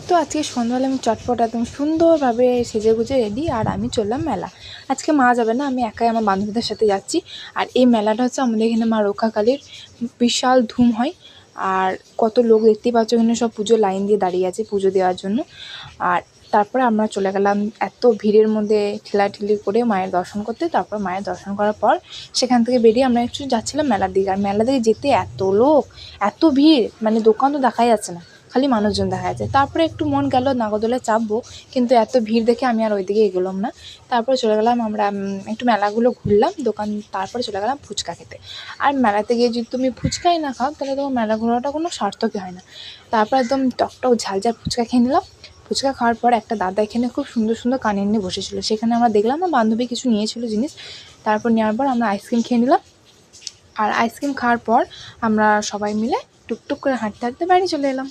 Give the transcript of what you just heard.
তো আজকে সন্ধ্যাবেলা আমি চটপট একদম সুন্দরভাবে সেজেগুজে রেডি, আর আমি চললাম মেলা। আজকে মা যাবে না, আমি একাই আমার বান্ধবীদের সাথে যাচ্ছি। আর এই মেলাটা হচ্ছে আমাদের এখানে মা রক্ষাকালীর বিশাল ধুম হয়। আর কত লোক দেখতেই পাচ্ছ, এখানে সব পুজোর লাইন দিয়ে দাঁড়িয়ে আছে পুজো দেওয়ার জন্য। আর তারপরে আমরা চলে গেলাম এত ভিড়ের মধ্যে ঠেলাঠেলি করে মায়ের দর্শন করতে। তারপর মায়ের দর্শন করার পর সেখান থেকে বেরিয়ে আমরা একটু যাচ্ছিলাম মেলার দিকে। আর মেলা দিকে যেতে এত লোক, এত ভিড়, মানে দোকান তো দেখাই যাচ্ছে না, খালি মানুষজন দেখা যাচ্ছে। তারপরে একটু মন গেল নাগরদোলায় চাপবো, কিন্তু এত ভিড় দেখে আমি আর ওইদিকে এগোলাম না। তারপরে চলে গেলাম আমরা একটু মেলাগুলো ঘুরলাম দোকান, তারপরে চলে গেলাম ফুচকা খেতে। আর মেলাতে গিয়ে যদি তুমি ফুচকাই না খাও তাহলে তোমার মেলা ঘোরাটা কোনো সার্থকই হয় না। তারপর একদম টকটক ঝাল ঝাল ফুচকা খেয়ে নিলাম। ফুচকা খাওয়ার পর একটা দাদা এখানে খুব সুন্দর সুন্দর কানের নিয়ে বসেছিল, সেখানে আমরা দেখলাম আমার বান্ধবী কিছু নিয়েছিল জিনিস। তারপর নেওয়ার পর আমরা আইসক্রিম খেয়ে নিলাম। আর আইসক্রিম খাওয়ার পর আমরা সবাই মিলে টুকটুক করে হাঁটতে হাঁটতে বাড়ি চলে এলাম।